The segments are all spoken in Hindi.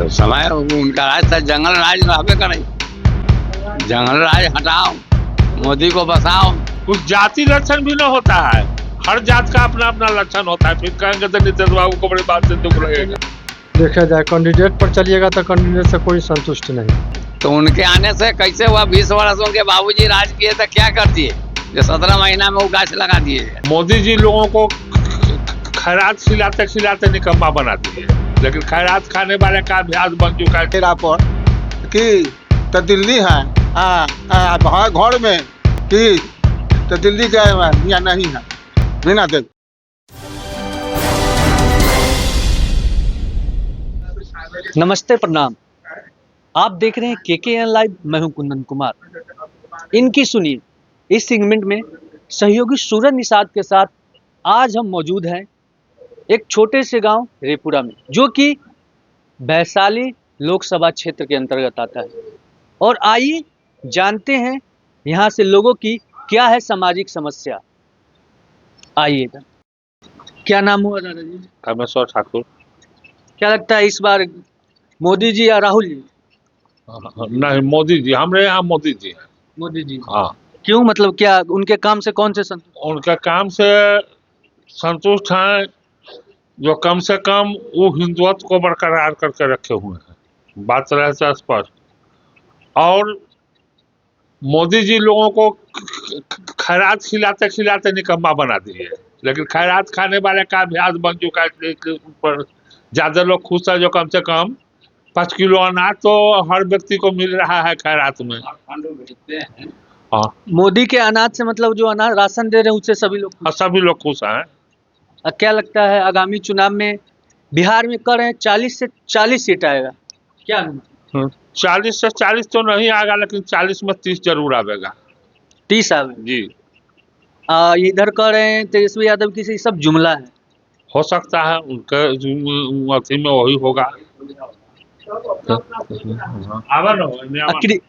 तो समय उनका राज था, जंगल राज रहबे करे। जंगल राज हटाओ, मोदी को बसाओ। कुछ जाति लक्षण भी न होता है, हर जात का अपना अपना लक्षण होता है। फिर कहेंगे तो नीतीश बाबू को बड़ी बात से दुख लगेगा। देखा जाए कैंडिडेट पर चलिएगा तो कैंडिडेट से कोई संतुष्ट नहीं। तो उनके आने से कैसे हुआ? 20 वर्ष उनके बाबूजी राज किए तो क्या कर दिए जो 17 महीना में वो गाछ लगा दिए? मोदी जी लोगों को खैरात खिलाते खिलाते निकम्मा बना दिए, लेकिन खैरात खाने वाले का अभ्यास बन चुका है। तेरा पर कि तो दिल्ली है घर में कि तो दिल्ली गए हैं या नहीं है बिना देख। नमस्ते, प्रणाम। आप देख रहे हैं KKN लाइव। मैं हूं कुंदन कुमार। इनकी सुनिए इस सेगमेंट में सहयोगी सूरज निषाद के साथ आज हम मौजूद हैं एक छोटे से गांव रेपुरा में, जो कि वैशाली लोकसभा क्षेत्र के अंतर्गत आता है। और आइए जानते हैं यहाँ से लोगों की क्या है सामाजिक समस्या। आइएगा। क्या नाम हुआ दादा जी? कामेश्वर ठाकुर। क्या लगता है इस बार मोदी जी या राहुल जी? नहीं, मोदी जी। हमारे यहाँ मोदी जी हैं। मोदी जी। हाँ। क्यों, मतलब क्या उनके काम से कौन से उनके काम से संतुष्ट हैं, जो कम से कम वो हिंदुत्व को बरकरार करके रखे हुए हैं। बात रहे से स्पष्ट। और मोदी जी लोगों को खैरात खिलाते खिलाते निकम्मा बना दिए, लेकिन खैरात खाने वाले का अभ्यास बन चुका है। पर ज्यादा लोग खुश है जो कम से कम 5 किलो अनाज तो हर व्यक्ति को मिल रहा है खैरात में। हाँ, मोदी के अनाज से, मतलब जो अनाज राशन दे रहे हैं उससे सभी लोग खुश हैं। क्या लगता है आगामी चुनाव में बिहार में कर रहे हैं 40 से 40 सीट आएगा क्या? 40 से 40 तो नहीं आएगा, लेकिन 40 में 30 जरूर आएगा। 30 आएगा जी। इधर कर रहे हैं तेजस्वी यादव की सब जुमला है। हो सकता है उनके अथी में वही होगा।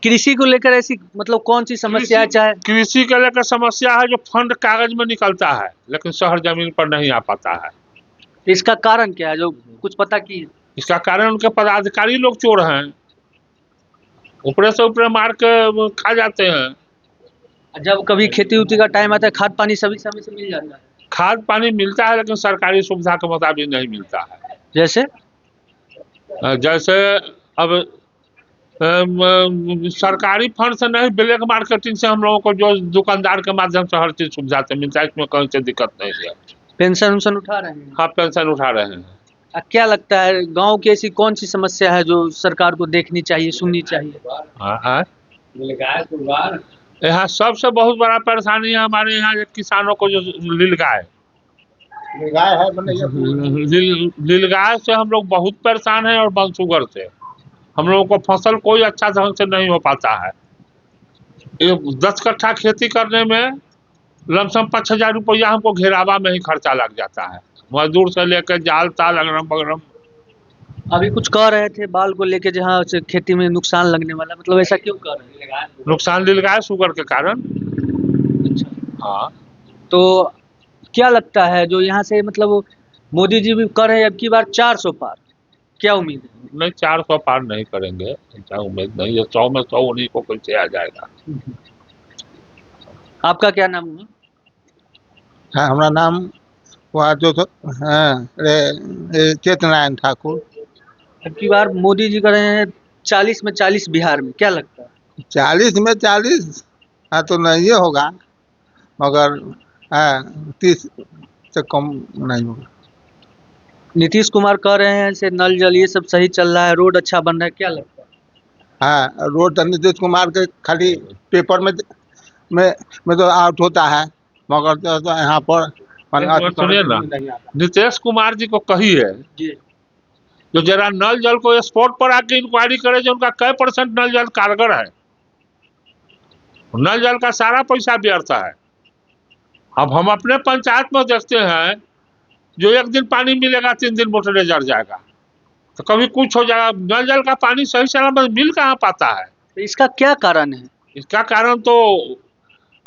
कृषि को लेकर ऐसी मतलब कौन सी समस्या? चाहे कृषि को लेकर समस्या है जो फंड कागज में निकलता है, लेकिन शहर जमीन पर नहीं आ पाता है। इसका कारण क्या है, जो कुछ पता की? इसका कारण उनके पदाधिकारी लोग चोर हैं, ऊपर से ऊपर मार के खा जाते हैं। जब कभी खेती उती का टाइम आता है खाद पानी सभी समय से मिल जाता है? खाद पानी मिलता है, लेकिन सरकारी सुविधा के मुताबिक नहीं मिलता है। जैसे अब सरकारी फंड से नहीं, ब्लैक मार्केटिंग से हम लोगों को जो दुकानदार के माध्यम से हर चीज सुविधा से मिलता है, इसमें कहीं से दिक्कत नहीं है। पेंशन उठा रहे हैं? हाँ, पेंशन उठा रहे हैं। क्या लगता है गांव की ऐसी कौन सी समस्या है जो सरकार को देखनी चाहिए, सुननी चाहिए? यहाँ सबसे बहुत बड़ा परेशानी है हमारे यहाँ किसानों को, जो नीलगाय नीलगाय से हम लोग बहुत परेशान हैं। और बनसुगर से हम लोगों को फसल कोई अच्छा ढंग से नहीं हो पाता है। 10 कट्ठा खेती करने में लमसम 5,000 रुपया हमको घेरावा में ही खर्चा लग जाता है, मजदूर से लेकर जाल ताल अगरम बगरम। अभी कुछ कह रहे थे बाल को लेके, जहाँ से खेती में नुकसान लगने वाला, मतलब ऐसा क्यों कर रहे हैं? नुकसान नीलगाय शुगर के कारण। अच्छा। हाँ। तो क्या लगता है जो यहाँ से, मतलब मोदी जी भी कर रहे हैं अब की बार 400 पार, क्या उम्मीद है? नहीं, 400 पार नहीं करेंगे, क्या उम्मीद नहीं है। 100 में 100 उन्हीं को कैसे आ जाएगा। आपका क्या नाम हुआ? हाँ, हमारा नाम हुआ जो चेतनारायण ठाकुर। अब की बार मोदी जी कर रहे हैं 40 में 40 बिहार में, क्या लगता है? 40 में 40 तो नहीं होगा, मगर 30 से कम नहीं होगा। नीतीश कुमार कह रहे हैं से नल जल ये सब सही चल रहा है, रोड अच्छा बन रहा है, क्या लगता है? हाँ, रोड तो नीतीश कुमार के खाली पेपर में तो आउट होता है, मगर तो यहाँ पर सुनिए ना, नीतीश कुमार जी को कही है जो जरा नल जल को स्पॉट पर आके इंक्वायरी करे जो उनका कै % नल जल कारगर है। नल जल का सारा पैसा व्यर्थ है। अब हम अपने पंचायत में देखते हैं, जो एक दिन पानी मिलेगा 3 दिन मोटरें जड़ जाएगा, तो कभी कुछ हो जाएगा। नल जल का पानी सही सलामत मिल कहाँ पाता है? तो इसका क्या कारण है? इसका कारण तो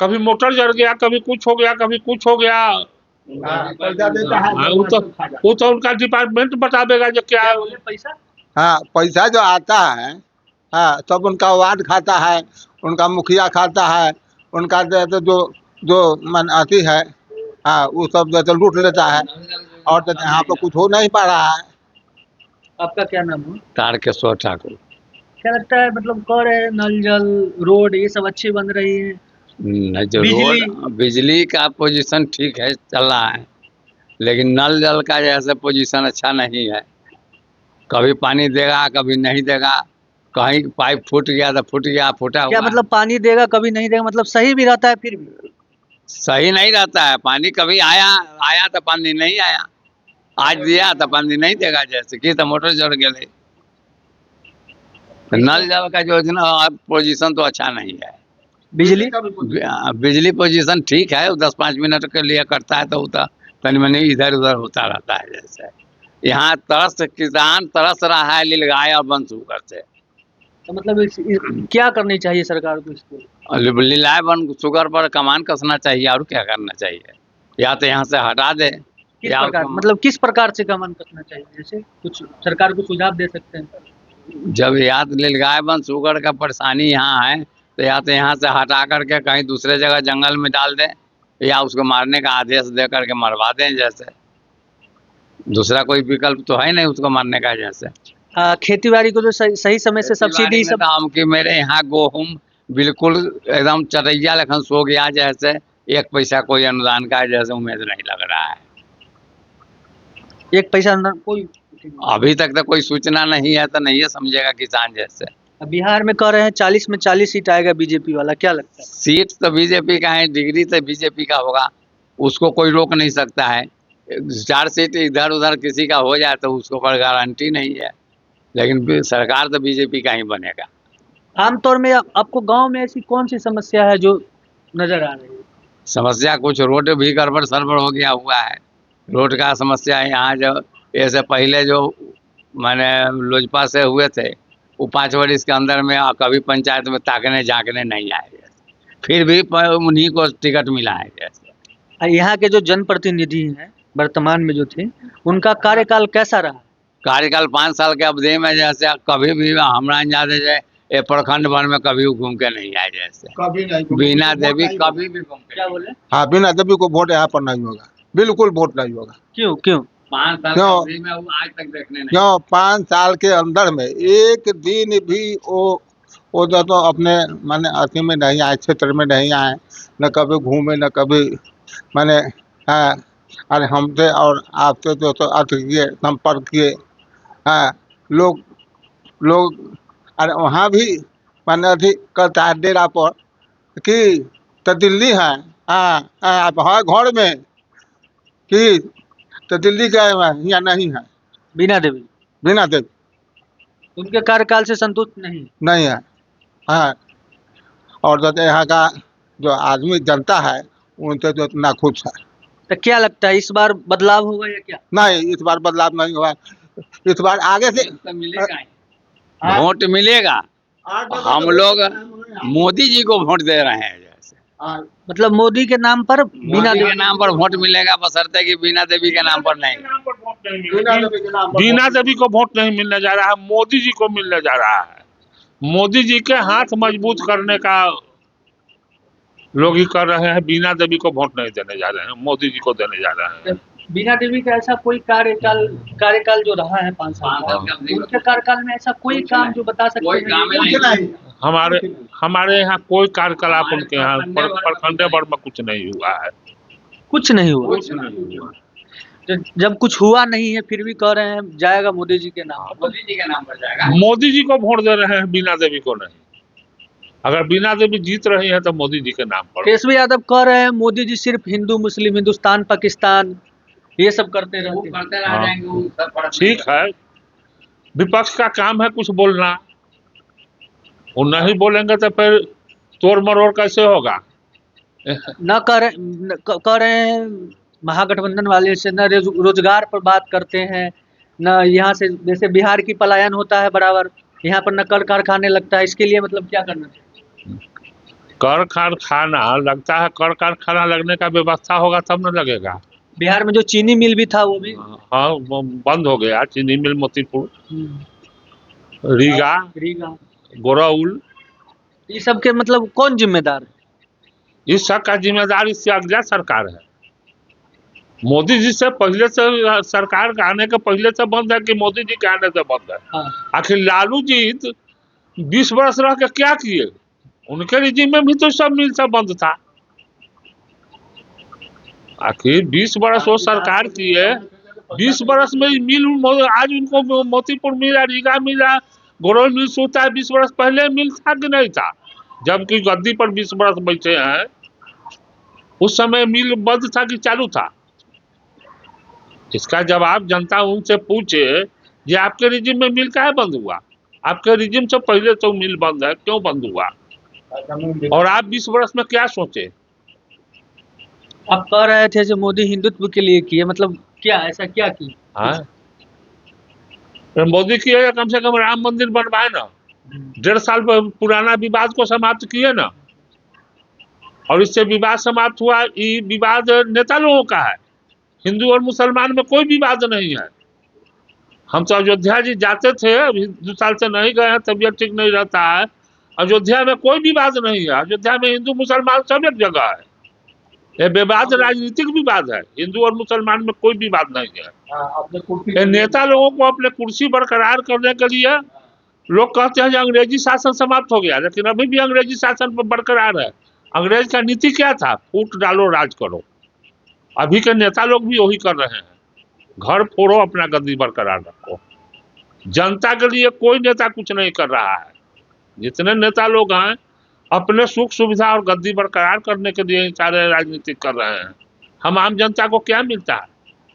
कभी मोटर जड़ गया, कभी कुछ हो गया, कभी कुछ हो गया। वो तो उनका डिपार्टमेंट बतावेगा जो क्या पैसा। हाँ पैसा जो आता है, हाँ सब उनका वार्ड खाता है, उनका मुखिया खाता है, उनका जैसे जो जो मन आती है, हाँ वो सब जैसे लूट लेता है, और जैसे यहाँ पर कुछ हो नहीं पा रहा है। आपका क्या नाम है? तारकेश्वर ठाकुर। क्या लगता है, मतलब कह रहे हैं नल जल रोड ये सब अच्छी बन रही है, नहीं जो बिजली? रोड बिजली का पोजीशन ठीक है, चल रहा है, लेकिन नल जल का जैसे पोजीशन अच्छा नहीं है। कभी पानी देगा, कभी नहीं देगा, कहीं पाइप फूट गया तो फूट गया, फूटा क्या हुआ। मतलब पानी देगा कभी नहीं देगा, मतलब सही भी रहता है फिर भी? सही नहीं रहता है। पानी कभी आया आया तो पानी नहीं आया, आज दिया तो पानी नहीं देगा, जैसे कि तो मोटर जड़ गए। नल जल का योजना पोजीशन तो अच्छा नहीं है। बिजली? बिजली पोजीशन ठीक है, 10-5 मिनट के लिए करता है तो वो तो तनी मनी इधर उधर होता रहता है। जैसे यहाँ किसान तरस रहा है लीलगाय और बनसूकर से। तो मतलब क्या करनी चाहिए सरकार को इसको? लीलाय बन शुगर पर कमान कसना चाहिए, और क्या करना चाहिए, या तो यहाँ से हटा दे किस या प्रकार, उसको- मतलब किस प्रकार से कमन करना चाहिए, जैसे कुछ सरकार को सुझाव दे सकते हैं? जब या तो लीलगाय बन शुगर का परेशानी यहाँ है तो या तो यहाँ से हटा करके कहीं दूसरे जगह जंगल में डाल दें, या उसको मारने का आदेश दे करके मरवा दें। जैसे दूसरा कोई विकल्प तो है नहीं उसको मारने का। जैसे खेती बाड़ी को तो सही समय से सब्सिडी सब? काम की मेरे यहाँ गेहूं बिल्कुल एकदम चटैया लखन सो गया, जैसे 1 पैसा कोई अनुदान का जैसे उम्मीद नहीं लग रहा है। 1 पैसा अंदर कोई? अभी तक तो कोई सूचना नहीं है, तो नहीं है समझेगा किसान। जैसे बिहार में कह रहे हैं 40 में 40 सीट आएगा बीजेपी वाला, क्या लगता है? सीट तो बीजेपी का है, डिग्री तो बीजेपी का होगा, उसको कोई रोक नहीं सकता है। 4 सीट इधर उधर किसी का हो जाए तो उसको पर गारंटी नहीं है, लेकिन सरकार तो बीजेपी का ही बनेगा। आमतौर में आपको गांव में ऐसी कौन सी समस्या है जो नजर आ रही है? समस्या कुछ रोड भी गड़बड़ सड़बड़ हो गया हुआ है। रोड का समस्या है यहाँ। जो ऐसे पहले जो मैंने लोजपा से हुए थे, वो 5 वर्ष के अंदर में कभी पंचायत में ताकने झाँकने नहीं आए, फिर भी उन्हीं को टिकट मिला है। जैसे यहाँ के जो जनप्रतिनिधि हैं वर्तमान में जो थे, उनका कार्यकाल कैसा रहा? कार्यकाल 5 साल के अवधि में जैसे कभी भी हमारा अंदाजे जाए ये प्रखंड भर में कभी घूम के नहीं आए। जैसे कभी नहीं, बीना देवी कभी भी घूम के। क्या बोले? हाँ बिना देवी को वोट यहाँ पर नहीं होगा, बिल्कुल वोट नहीं होगा। क्यों क्यों? 5 साल की क्यों? अवधि में वो आज तक देखने नहीं। क्यों 5 साल के अंदर में एक दिन भी वो तो अपने माने अति में नहीं आए, क्षेत्र में नहीं आए, न कभी घूमे न कभी माने। हाँ अरे हमसे और आपसे तो अर्थ किए, संपर्क किए। हाँ लोग लोग अरे वहाँ भी माने अति करता है डेरा पर कि तो दिल्ली है, हाँ हाँ घर में कि तो दिल्ली गए हुए हैं या नहीं है, बीना देवी? बिना देवी उनके कार्यकाल से संतुष्ट नहीं? है। हाँ और जो यहाँ का जो आदमी जनता है उनसे जो नाखुश है। तो क्या लगता है इस बार बदलाव होगा या क्या? नहीं इस बार बदलाव नहीं हुआ, इस बार आगे से तो मिलेगा ही। वोट मिलेगा। हम लोग मोदी जी को वोट दे रहे हैं। जैसे मतलब मोदी के नाम पर बिना मोदी के नाम पर वोट मिलेगा, बशर्ते कि बीना देवी के नाम पर नहीं। बीना देवी को वोट नहीं मिलने जा रहा है, मोदी जी को मिलने जा रहा है। मोदी जी के हाथ मजबूत करने का लोग ही कर रहे हैं, बीना देवी को वोट नहीं देने जा रहे हैं, मोदी जी को देने जा रहे हैं। बिना देवी का ऐसा कोई कार्यकाल जो रहा है 5 साल का, उनके कार्यकाल में ऐसा कोई काम जो बता सकते कोई काम नहीं। हमारे यहाँ कोई कार्यकलाप उनके यहाँ प्रखंड भर में कुछ नहीं हुआ है। कुछ नहीं हुआ? जब कुछ हुआ नहीं है फिर भी कह रहे हैं जाएगा मोदी जी के नाम पर। मोदी जी के नाम पर जाएगा। मोदी जी को वोट दे रहे हैं, बीना देवी को नहीं। अगर बीना देवी जीत रही है तो मोदी जी के नाम पर। केशव यादव कह रहे हैं मोदी जी सिर्फ हिंदू मुस्लिम, हिंदुस्तान पाकिस्तान ये सब करते रहते हैं। ठीक है, विपक्ष का काम है कुछ बोलना, वो नहीं बोलेंगे तो फिर तोड़ मरोड़ कैसे होगा। न कह रहे हैं महागठबंधन वाले से न रोजगार पर बात करते हैं, न यहाँ से जैसे बिहार की पलायन होता है बराबर, यहाँ पर न कर कारखाने लगता है। इसके लिए मतलब क्या करना चाहिए? कर कारखाना लगता है, कर कारखाना लगने का व्यवस्था होगा तब न लगेगा। बिहार में जो चीनी मिल भी था वो भी हाँ वो बंद हो गया, चीनी मिल मोतीपुर। रीगा, रीगा, गोरौल, ये सब के मतलब कौन जिम्मेदार है? इस सब का जिम्मेदार इससे अगला सरकार है। मोदी जी से पहले से सरकार के आने के पहले से बंद है कि मोदी जी के आने से बंद है? हाँ, आखिर लालू जी 20 वर्ष रह के क्या किए? उनके रिजीम में भी तो सब मिल सब बंद था। आखिर 20 वर्ष वो सरकार की है, 20 वर्ष में आज उनको मोतीपुर मिला, रीगा मिला, गोरौल मिल सोता है। 20 वर्ष पहले मिल था कि नहीं था? जबकि गद्दी पर 20 वर्ष बैठे हैं, उस समय मिल बंद था कि चालू था? इसका जवाब जनता उनसे पूछे, ये आपके रिजिम में मिल काहे बंद हुआ? आपके रिजिम से पहले तो मिल बंद है, क्यों बंद हुआ? और आप 20 वर्ष में क्या सोचे? आप कह रहे थे जो मोदी हिंदुत्व के लिए किए, मतलब क्या ऐसा क्या किया? हाँ, मोदी की है, कम से कम राम मंदिर बनवाए ना, 1.5 साल पुराना विवाद को समाप्त किए ना। और इससे विवाद समाप्त हुआ, ये विवाद नेता लोगों का है, हिंदू और मुसलमान में कोई विवाद नहीं है। हम तो अयोध्या जी जाते थे, अभी 2 साल से नहीं गए हैं, तबीयत ठीक नहीं रहता है। अयोध्या में कोई विवाद नहीं है, अयोध्या में हिंदू मुसलमान सब एक जगह है। ये विवाद राजनीतिक विवाद है, हिंदू और मुसलमान में कोई विवाद नहीं है। ये नेता लोगों को अपने कुर्सी बरकरार करने के लिए लोग कहते हैं कि अंग्रेजी शासन समाप्त हो गया, लेकिन अभी भी अंग्रेजी शासन पर बरकरार है। अंग्रेज का नीति क्या था? फूट डालो राज करो। अभी के नेता लोग भी वही कर रहे हैं, घर फोड़ो अपना गद्दी बरकरार रखो। जनता के लिए कोई नेता कुछ नहीं कर रहा है। जितने नेता लोग हैं अपने सुख सुविधा और गद्दी बरकरार करने के लिए सारे राजनीति कर रहे हैं। हम आम जनता को क्या मिलता है?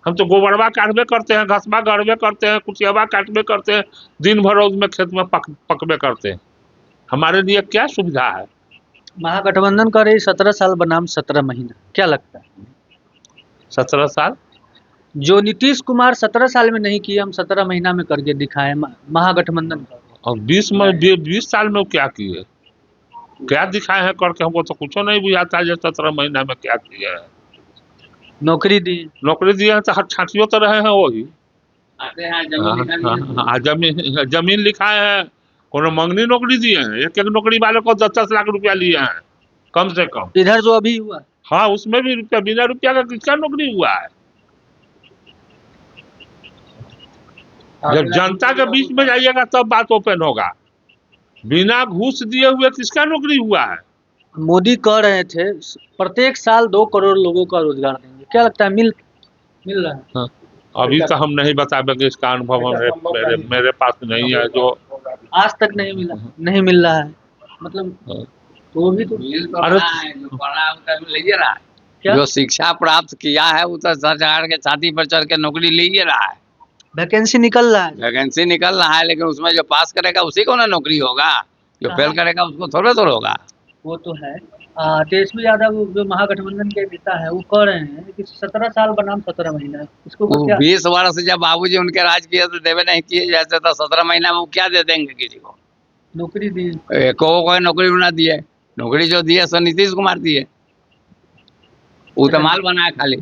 हम तो गोबरवा काटबे करते हैं, घसबा गढ़बे करते हैं, कुचियाबा काटबे करते हैं, दिन भर रोज में खेत में पकबे करते हैं। हमारे लिए क्या सुविधा है? महागठबंधन कर रही 17 साल बनाम 17 महीना, क्या लगता है? 17 साल जो नीतीश कुमार 17 साल में नहीं किए, हम 17 महीना में करके दिखाए महागठबंधन का। और 20 साल में वो क्या किए, क्या दिखाए हैं करके? हमको तो कुछ नहीं बुझाता है। 17 महीना में क्या किए हैं? नौकरी दी, नौकरी दिए हैं तो छाटियों तो रहे हैं वही। आते हैं जमीन लिखाए हैं, कोनो मंगनी नौकरी दिए हैं? एक एक नौकरी वाले को 10-10 लाख रुपया लिए हैं कम से कम। इधर जो अभी हुआ, हाँ, उसमें भी रुपया, बिना रुपया का किसका नौकरी हुआ है? जब जनता के बीच में जाइएगा तब बात ओपन होगा। बिना घूस दिए हुए किसका नौकरी हुआ है? मोदी कह रहे थे प्रत्येक साल 2 करोड़ लोगों का रोजगार देंगे, क्या लगता है मिल रहा है? हाँ। अभी तो हम नहीं बता पाएंगे, इसका अनुभव मेरे पास नहीं है। जो आज तक नहीं मिला, नहीं मिल रहा है, मतलब तो भी तो मिल तो रहा है, जो पढ़ा है उसका भी लीजिए रहा है। क्या जो शिक्षा प्राप्त किया है वो तो सरकार के छाती पर चढ़ के नौकरी लीजिए रहा है। वैकेंसी निकल रहा है। वैकेंसी निकल रहा है, लेकिन उसमें जो पास करेगा उसी को ना नौकरी होगा, जो फेल करेगा उसको थोड़ा थोड़ा होगा। वो तो है। तेजस्वी यादव जो महागठबंधन के नेता है वो कह रहे हैं कि 17 साल बनाम 17 महीना, इसको वो क्या? 20 वर्ष जब बाबूजी उनके राज किए तो देवे नहीं किए, जैसे तो 17 महीना में वो क्या दे देंगे किसी को? नौकरी दी, कोई नौकरी बना दिए, नौकरी जो दिए सो नीतीश कुमार दिए, वो तो माल बनाया खाली।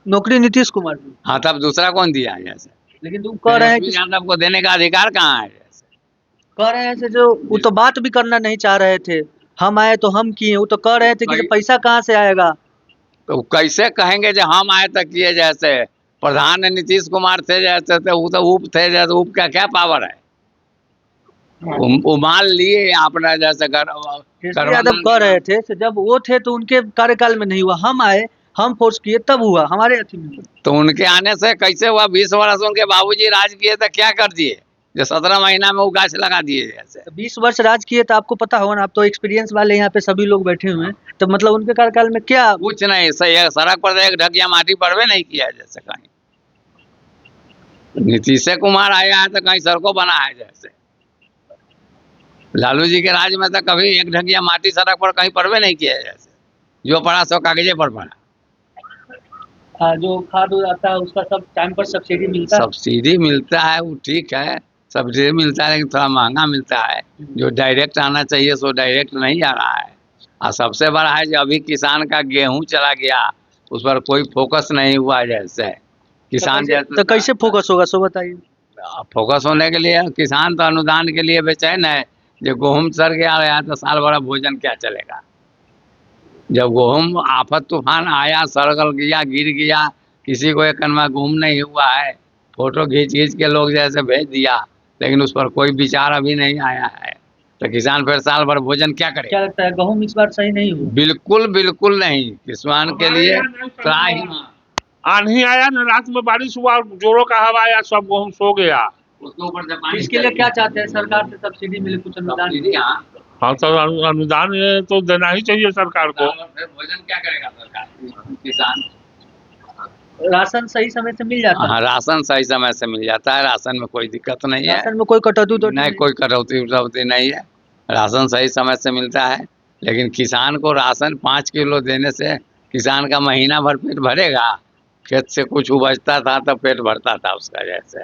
नौकरी नीतीश कुमार दी, हाँ, तब दूसरा कौन दिया है? जैसे लेकिन तुम कह रहे हैं कि तेजस्वी यादव को देने का अधिकार कहाँ है? जैसे कह रहे हैं से जो वो तो बात भी करना नहीं चाह रहे थे, हम आए तो हम किए, वो तो कह रहे थे कि पैसा कहाँ से आएगा? तो कैसे कहेंगे जो हम आए तक किए? जैसे प्रधान नीतीश कुमार थे, जैसे तो वो तो उप थे, जैसे उप का क्या पावर है? वो मान लिए आपने, जैसे तेजस्वी यादव कह रहे थे कि जब वो थे तो उनके कार्यकाल में नहीं हुआ, हम आए, हम फोर्स किए तब हुआ, हमारे अथी में हुआ। तो उनके आने से कैसे हुआ? 20 वर्षों के बाबूजी राज किए तो क्या कर दिए जो 17 महीना में वो गाछ लगा दिए? जैसे 20 वर्ष राज किए तो आपको पता होगा ना, आप तो एक्सपीरियंस वाले यहाँ पे सभी लोग बैठे हुए हैं, तो मतलब उनके कार्यकाल में क्या? कुछ नहीं, सड़क पर एक ढकिया माटी पड़वे नहीं किया है। जैसे कहीं नीतीश कुमार आया है तो कहीं सड़कों बना है। जैसे लालू जी के राज में तो कभी एक ढकिया माटी सड़क पर कहीं पड़वे नहीं किया है। जैसे जो पड़ा सो कागजे पर पड़ा। जो खाद आता है उसका सब टाइम पर सब्सिडी मिलता है? सब्सिडी मिलता है, वो ठीक है, सब्सिडी मिलता है, लेकिन थोड़ा महंगा मिलता है। जो डायरेक्ट आना चाहिए सो डायरेक्ट नहीं आ रहा है। और सबसे बड़ा है जो अभी किसान का गेहूं चला गया, उस पर कोई फोकस नहीं हुआ। जैसे किसान तो कैसे फोकस होगा, सो बताइए। फोकस होने के लिए किसान तो अनुदान के लिए बेचैन है। जो गेहूं सर गया है तो साल भर भोजन क्या चलेगा। जब गेहूं आफत तूफान आया, सड़गल गया, गिर गया, किसी को एक कनवा गेहूं नहीं हुआ है, फोटो खींच खींच के लोग जैसे भेज दिया, लेकिन उस पर कोई विचार अभी नहीं आया है। तो किसान फिर साल भर भोजन क्या करेगा। क्या लगता है गेहूं इस बार सही नहीं हुआ? बिल्कुल बिल्कुल नहीं, किसान के हमारे लिए यहाँ नहीं सही त्राही। हुआ। आंधी आया ना, रात में बारिश हुआ, जोरों का हवा आया, सब गेहूं सो गया। उसके ऊपर से पानी इसके लिए क्या चाहते हैं, सरकार से सब्सिडी मिले, कुछ अनुदान मिले? हाँ, तो अनुदान ये तो देना ही चाहिए सरकार को। फिर भोजन क्या करेगा सरकार, किसान। राशन सही समय से मिल जाता है? हाँ, राशन सही समय से मिल जाता है, राशन में कोई दिक्कत नहीं है। राशन में कोई कटौती तो नहीं, कोई कटौती उटौती नहीं है, राशन सही समय से मिलता है। लेकिन किसान को राशन 5 किलो देने से किसान का महीना भर पेट भरेगा। खेत से कुछ उपजता था तो पेट भरता था उसका। जैसे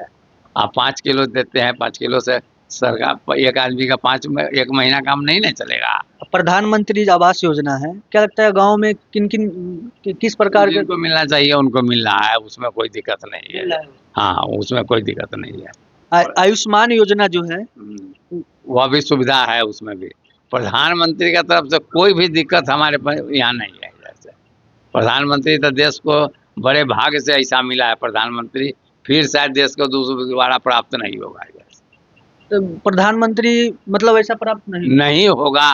आप 5 किलो देते हैं, 5 किलो से सरकार एक आदमी का 1 महीना काम नहीं ना चलेगा। प्रधानमंत्री आवास योजना है, क्या लगता है गांव में किन किन किस प्रकार के जिनको मिलना चाहिए उनको मिल रहा है, उसमें कोई दिक्कत नहीं है। हाँ, उसमें कोई दिक्कत नहीं है। आयुष्मान योजना जो है वह भी सुविधा है, उसमें भी प्रधानमंत्री की तरफ से कोई भी दिक्कत हमारे यहाँ नहीं है। जैसे प्रधानमंत्री तो देश को बड़े भाग्य से ऐसा मिला है प्रधानमंत्री, फिर शायद देश को दोबारा प्राप्त नहीं होगा। जैसे तो प्रधानमंत्री मतलब ऐसा प्राप्त नहीं होगा।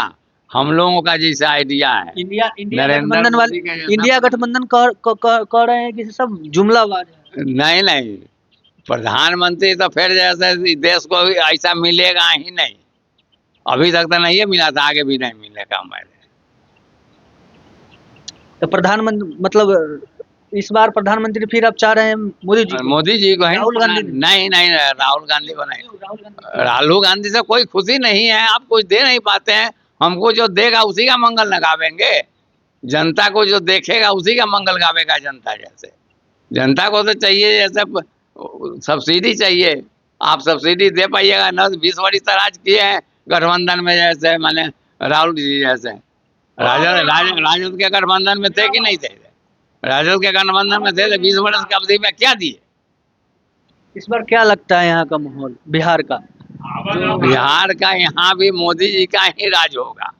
हम लोगों का जैसा आइडिया है, इंडिया नरेंद्र गठबंधन वाले, मोदी का जैसा- इंडिया गठबंधन कह रहे हैं कि सब जुमलाबाज है। नहीं नहीं, प्रधानमंत्री तो फिर जैसे देश को ऐसा मिलेगा ही नहीं। अभी तक तो नहीं मिला था, आगे भी नहीं मिलेगा। हमारे तो प्रधानमंत्री मतलब इस बार प्रधानमंत्री फिर आप चाह रहे हैं मोदी जी को? मोदी जी को है। राहुल गांधी नहीं नहीं, राहुल गांधी को नहीं। राहुल गांधी राहुल गांधी से कोई खुशी नहीं है। आप कुछ दे नहीं पाते हैं, हमको जो देगा उसी का मंगल न गावेंगे। जनता को जो देखेगा उसी का मंगल गावेगा जनता। जैसे जनता को तो चाहिए जैसे सब्सिडी चाहिए, आप सब्सिडी दे पाइएगा ना। 20 वर्ष राज किए हैं गठबंधन में, जैसे माने राहुल जी जैसे राजद के गठबंधन में थे कि नहीं थे। राजद के गठबंधन में थे तो 20 वर्ष की अवधि में क्या दिए। इस बार क्या लगता है यहाँ का माहौल बिहार का? बिहार का यहाँ भी मोदी जी का ही राज होगा।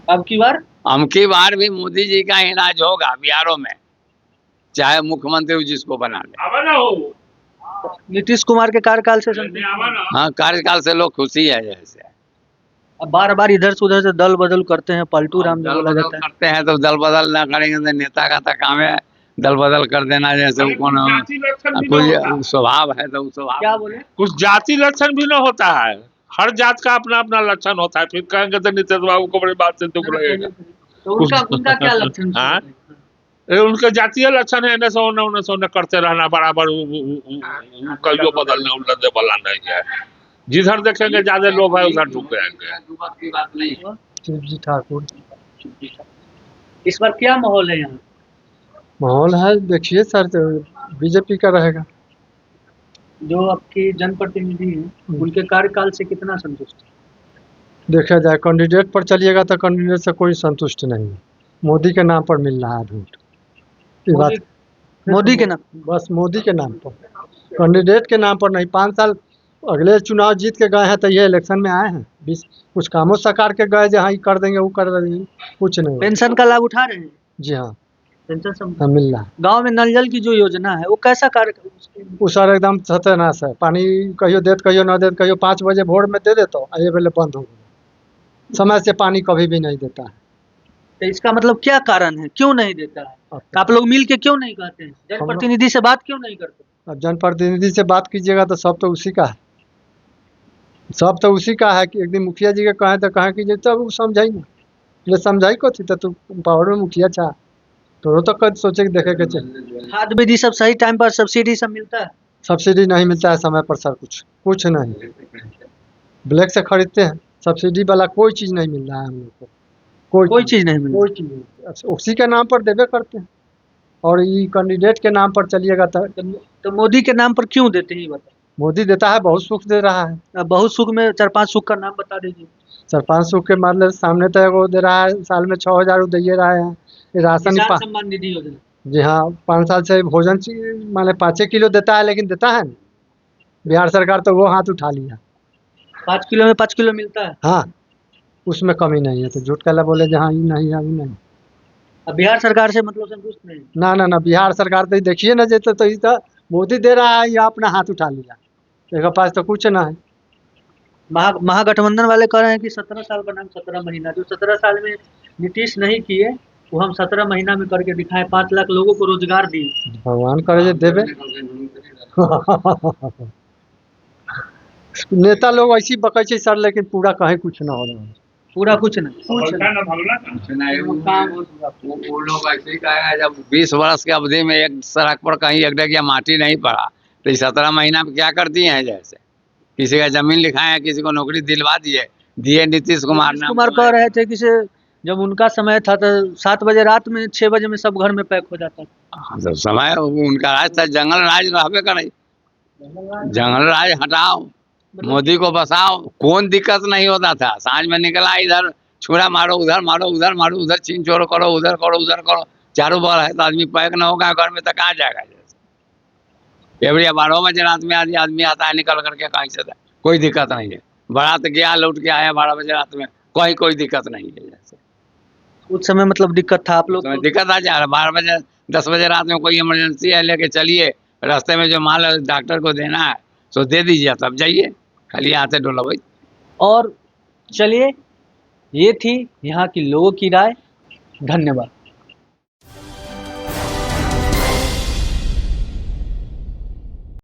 अब की बार भी मोदी जी का ही राज होगा बिहारों में, चाहे मुख्यमंत्री जिसको बना ले। नीतीश कुमार के कार्यकाल से हाँ, कार्यकाल से लोग खुशी है। जैसे अब बार बार इधर से उधर से दल बदल करते हैं, पलटू राम जो दल बोला बदल जाता है। करते हैं तो दल बदल ना करेंगे तो नेता का तो काम है दल बदल कर देना। जैसे वो कौन कोई स्वभाव है तो स्वभाव क्या बोले? कुछ जाति लक्षण भी न होता है, हर जात का अपना अपना लक्षण होता है। फिर कहेंगे तो नीतीश बाबू को बड़ी बात से दुख रहेगा। तो उनका क्या लक्षण है? हाँ? उनके जातीय लक्षण है, इन्हें से उन्हें करते रहना बराबर। कहियो बदलने उलटने वाला नहीं है। जिधर देखेंगे ज्यादा लोग है उधर ढुक जाएंगे। शिव जी ठाकुर। इस बार क्या माहौल है यहाँ? माहौल है देखिए सर, बीजेपी का रहेगा। जो आपकी जनप्रतिनिधि हैं उनके कार्यकाल से कितना संतुष्ट है? देखा जाए कैंडिडेट पर चलिएगा तो कैंडिडेट से कोई संतुष्ट नहीं है। मोदी के नाम पर मिल रहा है वोट। ये बात मोदी के नाम? बस मोदी के नाम पर, कैंडिडेट के नाम पर नहीं। 5 साल अगले चुनाव जीत के गए हैं तो ये इलेक्शन में आए हैं। 20 कुछ कामों सरकार के गए जहाँ ये कर देंगे वो कर देंगे, कुछ नहीं। पेंशन का लाभ उठा रहे हैं? जी हाँ, पेंशन सब हाँ मिल रहा है। गाँव में नल जल की जो योजना है वो कैसा कार्य? वो सर एकदम सत्यानाश है। पानी कहियो देत कहियो न देत, कहियो 5 बजे भोर में दे देता ये बेले बंद हो गया। समय से पानी कभी भी नहीं देता है। तो इसका मतलब क्या कारण है, क्यों नहीं देता है? आप लोग मिल के क्यों नहीं कहते हैं? जनप्रतिनिधि से बात क्यों नहीं करते? अब जनप्रतिनिधि से बात कीजिएगा तो सब तो उसी का है, सब तो उसी का है। कि एक दिन मुखिया जी के कहें तो कहें कि तब वो समझाई ना, ले समझाई को थी तो तू पावर में मुखिया छा तो तक तो सोचे कि देखे के चाहिए। खाद विधि सब सही टाइम पर सब्सिडी सब मिलता है? सब्सिडी नहीं मिलता है समय पर सर, कुछ नहीं। ब्लैक से खरीदते हैं, सब्सिडी वाला कोई चीज़ नहीं मिल रहा है हम लोग को। कोई चीज नहीं मिलती? कोई चीज़ नहीं। उसी के नाम पर देवे करते हैं। और ये कैंडिडेट के नाम पर चलिएगा तो मोदी के नाम पर क्यों देते हैं बताइए? मोदी देता है, बहुत सुख दे रहा है। अब बहुत सुख में 4-5 सुख का नाम बता दीजिए। 4-5 सुख के मतलब सामने तो वो दे रहा है, साल में 6,000 दे रहा है। ये राशन किसान सम्मान निधि योजना। जी हाँ, 5 साल से भोजन माने 5 किलो देता है, लेकिन देता है ना। बिहार सरकार तो वो हाथ उठा लिया। 5 किलो में 5 किलो मिलता है। हाँ, उसमें कमी नहीं है, तो झूठ काला बोले जहाँ ये नहीं है वो नहीं। अब बिहार सरकार से मतलब संतुष्ट नहीं है। ना ना ना, बिहार सरकार तो देखिए ना, जैसे तो ये तो मोदी दे रहा है, या अपना हाथ उठा लिया, इसके पास तो कुछ ना है। महागठबंधन वाले कह रहे हैं कि 17 साल का नाम 17 महीना, जो 17 साल में नीतीश नहीं किए वो हम 17 महीना में करके दिखाएं, 5 लाख लोगों को रोजगार दिए। भगवान करे जे देवे। नेता लोग ऐसी बकै छै सर, लेकिन पूरा कहीं कुछ ना हो रहा है। पूरा कुछ नहीं। वो लोग ऐसे ही कहेगा, जब 20 वर्ष की अवधि में एक सड़क पर कहीं एक डगिया माटी नहीं पड़ा, तो ये 17 महीना में क्या कर दिए हैं? जैसे किसी का जमीन लिखाए हैं, किसी को नौकरी दिलवा दिए दिए नीतीश कुमार नीतीश नाम कुमार कह रहे थे कि जब उनका समय था तो 7 बजे रात में 6 बजे में सब घर में पैक हो जाता था। जब समय उनका राज था, जंगल राज रहबे करे। जंगल राज हटाओ, मोदी को बसाओ, कौन दिक्कत नहीं होता था। सांझ में निकला, इधर छुरा मारो, उधर मारो, उधर मारो, उधर छीन छोड़ करो, उधर करो, उधर करो, चारों बगल है, तो आदमी पैक ना होगा घर में तो कहाँ जाएगा? जैसे एवरी 12 बजे रात में आदमी आता है निकल करके कहीं से, कोई दिक्कत नहीं है। बारात गया, लौट के आया 12 बजे रात में, कोई दिक्कत नहीं है। जैसे उस समय मतलब दिक्कत था आप लोग तो को? दिक्कत आ जा रहा, 12 बजे 10 बजे रात में कोई इमरजेंसी है, लेके चलिए, रास्ते में जो माल डॉक्टर को देना है तो दे दीजिए, तब जाइए, खाली यहाँ से डोला भाई। और चलिए, ये थी यहाँ की लोगों की राय। धन्यवाद।